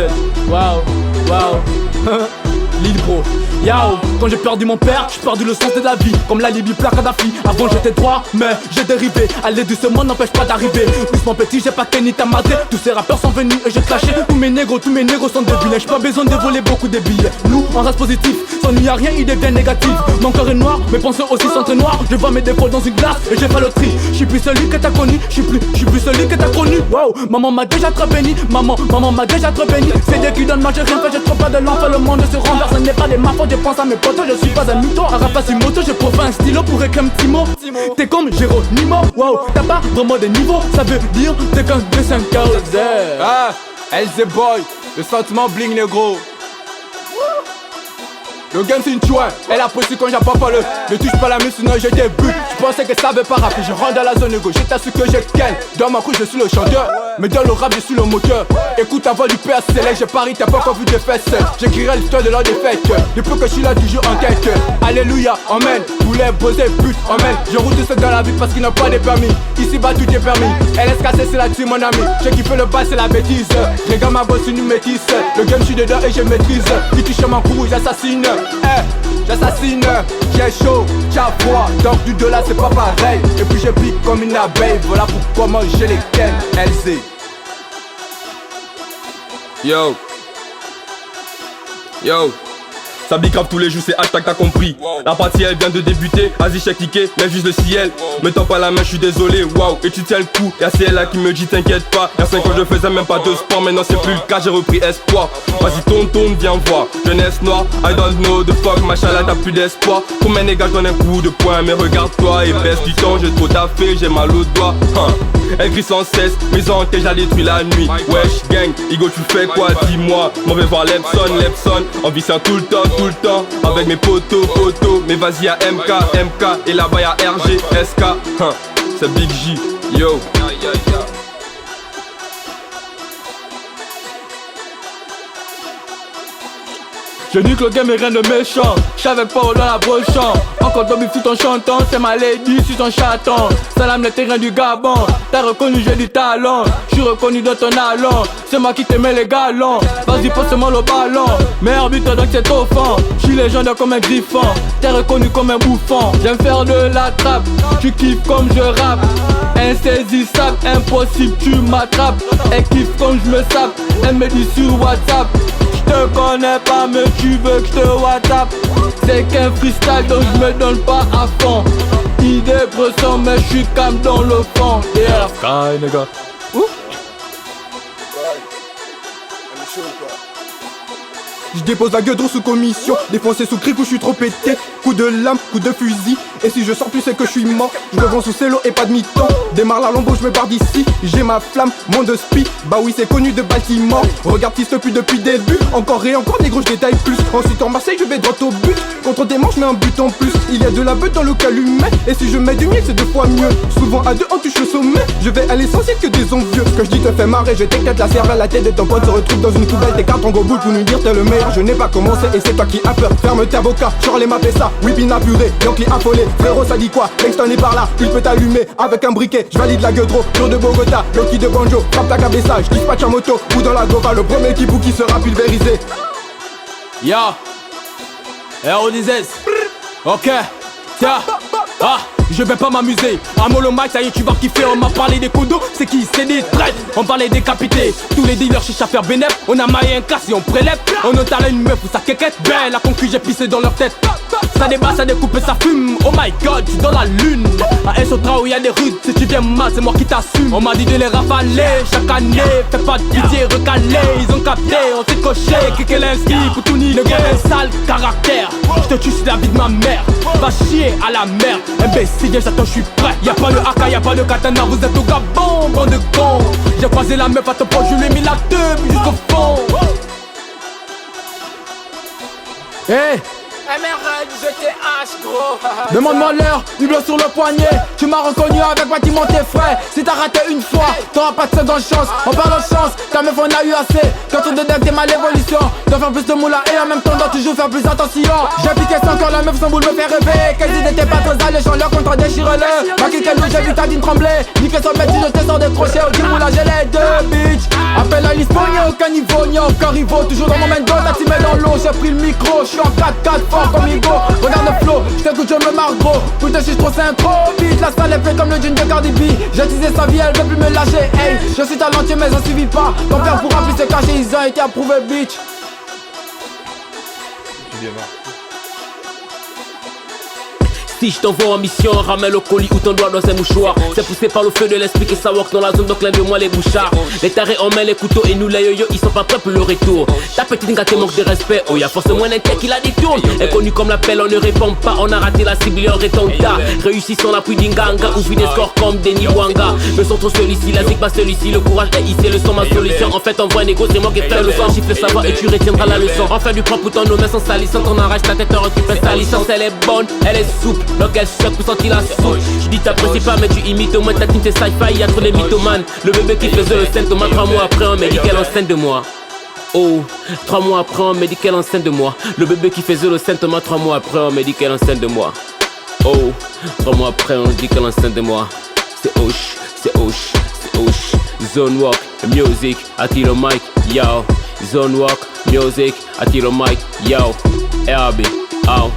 RODZ. Waouh, waouh. Lil bro, yao, quand j'ai perdu mon père, j'ai perdu le sens de la vie. Comme la Libye, plat Kadhafi. Avant j'étais droit, mais j'ai dérivé. Aller doucement n'empêche pas d'arriver. Doucement petit, j'ai pas Kenny ta madré. Tous ces rappeurs sont venus et j'ai clashé. Tous mes négros sont des vilains. J'ai pas besoin de voler beaucoup de billets. Nous, on reste positif, sans nuit à rien, il devient négatif. Mon cœur est noir, mes pensées aussi sont très noires. Je vois mes défauts dans une glace et j'ai pas le tri. J'suis plus celui que t'as connu, j'suis plus celui que t'as connu. Wow, maman m'a déjà trop béni, maman m'a déjà trop béni. C'est Dieu qui donne, moi j'ai rien fait, j'ai trop pas de l'enfer, le monde se renverse. Ce n'est pas des ma faute, je pense à mes potos, je suis pas un mytho. À rapace une moto, je profite un stylo pour écrire un petit mot. T'es comme Géronimo, wow, t'as pas vraiment de niveau. Ça veut dire t'es qu'un de 5 Ah, LZ Boy, le sentiment bling négro. Le game c'est une chouin, elle apprécie quand j'apprends pas le. Ne touche pas la muse sinon je débute. Je pensais que ça veut pas rapper, je rentre dans la zone gauche, j'ai su que je ken. Dans ma couche je suis le chanteur, mais dans le rap je suis le moteur. Écoute la voix du père Select, je parie t'as pas encore vu de fesses. J'écrirai l'histoire de leur défaite, depuis que je suis là toujours en tête. Alléluia, amen, tous les bosés putes, amen. Je roule tout seul dans la vie parce qu'ils n'ont pas de permis. Ici bas tout est permis, LSKC c'est la team mon ami. J'ai kiffé le bas c'est la bêtise, les gars ma bosse une métisse. Le game je suis dedans et je maîtrise, qui touche ma cour j'assassine. J'assassine, j'ai chaud, j'ai froid, donc du dollar c'est pas pareil. Et puis je pique comme une abeille, voilà pourquoi moi je les ken, LZ. Yo, yo, ça bicrave tous les jours, c'est hashtag t'as compris. La partie elle vient de débuter, vas-y j'ai cliqué, lève juste le ciel. Me tends pas la main, je suis désolé, waouh. Et tu tiens le coup, y'a CLA qui me dit t'inquiète pas. Y'a 5 ans je faisais même pas de sport, maintenant c'est plus le cas, j'ai repris espoir. Vas-y tourne, viens voir, jeunesse noire, I don't know the fuck, machallah t'as plus d'espoir. Pour mes négats j'donne un coup de poing, mais regarde-toi et baisse du temps, j'ai trop taffé, j'ai mal au doigt. Elle crie sans cesse, mes antennes j'ai détruit la nuit. Wesh gang, Igo tu fais quoi dis-moi. M'en vais voir Lepson, on vit ça tout le temps. Avec mes potos, mais vas-y à MK, et là-bas y'a RG, SK, c'est Big J, yo. Je nique le game et rien de méchant. J'savais pas où dans la brochamp. Encore Dobby tout en chantant. C'est ma lady, je suis ton chaton. Salam le terrain du Gabon. T'as reconnu j'ai du talent. J'suis reconnu dans ton allant. C'est moi qui te mets les galons. Vas-y pose-moi le ballon. Meilleur buteur donc c'est offrant. J'suis légendaire comme un griffon. T'es reconnu comme un bouffon. J'aime faire de la trappe. Tu kiffes comme je rappe. Insaisissable, impossible tu m'attrapes. Elle kiffe comme je me sape. Elle me dit sur WhatsApp. Je te connais pas mais tu veux que je te WhatsApp. C'est qu'un freestyle donc je me donne pas à fond. Idée bresson mais je suis calme dans le fond. Yeah, sky nigga. Je dépose la gueule sous commission, défoncé sous cric où je suis trop pété. Coup de lame, coup de fusil. Et si je sors plus c'est que je suis mort. Je revends sous cello et pas de mi-temps. Démarre la lambeau, je me barre d'ici. J'ai ma flamme, mon de spi. Bah oui c'est connu de Baltimore. Regarde fils depuis le début. Encore et encore négro je détaille plus. Ensuite en Marseille je vais droit au but. Contre des manches je mets un but en plus. Il y a de la beuh dans le calumet. Et si je mets du miel c'est 2 fois mieux. Souvent à 2 on touche le sommet. Je vais à l'essentiel que des envieux. Ce que je dis te fait marrer, je t'éclate la cervelle. La tête de ton pote se retrouve dans une poubelle. Tes cartes en go boule pour nous dire t'es le meilleur. Je n'ai pas commencé et c'est toi qui as peur. Ferme ta boca, Charlie m'a fait ça. Whipping apuré, Yankee affolé. Frérot ça dit quoi? Langston est par là, il peut t'allumer avec un briquet. Je valide la gueudro, tour de Bogota. Loki de banjo, frappe ta cabessa. Je dispatch en moto ou dans la gova. Le premier qui qui sera pulvérisé. Ya RODZ. Ok, tiens. Ah, je vais pas m'amuser. À Molo Mike, ça y est, tu vas kiffer. On m'a parlé des coups c'est qui? C'est des traîtres. On parlait décapités. Tous les dealers cherchent à faire bénéf. On a maillé un casse et on prélève. On a talent une meuf ou sa quéquette. Ben, la concu, j'ai pissé dans leur tête. Ça débat, ça découpe et ça fume. Oh my god, tu dans la lune. À Essotra où y'a des rudes. Si tu viens mal, c'est moi qui t'assume. On m'a dit de les rafaler chaque année. Fais pas de pitié, recalé. Ils ont capté, on s'est coché. Kekelinski, Koutouni, le gars est sale caractère. Je te tue, c'est la vie de ma mère. Va chier à la merde. Imbécile, j'attends, je suis prêt. Y'a pas de AK, y'a pas de katana. Vous êtes au Gabon, bande de cons. J'ai croisé la meuf à ton poche, je lui ai mis la teub jusqu'au fond. Hey! MRN, je TH gros. Demande-moi l'heure, du bleu sur le poignet. Tu m'as reconnu avec bâtiment tes frais. Si t'as raté une fois, t'auras pas de seconde chance. En parlant de chance, ta meuf on a eu assez. Quand on dedans t'es mal évolution. Dois faire plus de moula et en même temps dois toujours faire plus attention. J'ai piqué 5 Encore la meuf sans boule me fait rêver. Qu'elles n'étaient pas trop alléchants, leur contre déchire-le. Ma quelqu'un j'ai vu ta dîne trembler. Niquer son bête si je te sors des crochets. Au dis-moi là j'ai les deux bitch. Appelle à l'Ispan, y'a aucun niveau, ni encore rivaux. Toujours dans mon main d'eau, t'as timé dans l'eau. J'ai pris le micro, j'suis en 4-4 fort comme Igo. Regarde le flow, j't'écoute, je me marre gros. Putain, si j'trouve synchro, vite. La salle est fait comme le jean de Cardi B. J'ai utilisé sa vie, elle veut plus me lâcher. Hey, je suis talentueux mais ça suffit pas. Ton père pourra plus se cacher, ils ont été approuvés bitch. Si je t'envoie en mission, ramène le colis ou ton doigt dans un mouchoir. C'est poussé par le feu de l'esprit que ça walk dans la zone, donc l'un de moi les bouchards. Les tarés en main les couteaux et nous les yo-yo, ils sont pas prêts pour le retour. Ta petite gâtée manque de respect, oh y'a forcément un tech qui la détourne. Inconnu comme l'appel, on ne répond pas, on a raté la cible et on rétonda. Réussi sans l'appui d'Inganga, ouvre des scores comme Denis Wanga. Le son trop celui-ci, la zig pas celui-ci, le courage est ici, le son ma solution. En fait, on voit un égo, c'est moi qui fais le son. Chiffre le savoir et tu retiendras la leçon. En fait du propre pour ton nos mains sont salissant, on arrache ta tête, on récupère sa licence. Elle est bonne, elle est souple, donc elle choque pour sentir la soupe. Je dis t'apprécies pas mais tu imites au moins ta team c'est sci-fi, y'a trop les mythomanes. Le bébé qui faisait le scène de moi, 3 mois après on m'a dit qu'elle enceinte de moi. Oh, 3 mois après on m'a dit qu'elle enceinte de moi. Le bébé qui faisait le scène de moi, 3 mois après on m'a dit qu'elle enceinte de moi. Oh, 3 mois après on dit qu'elle enceinte de moi. C'est Osh, c'est Osh, c'est Osh. Zone walk, music, attire le mic, yo. Zone walk, music, attire le mic, yo. RB, oh.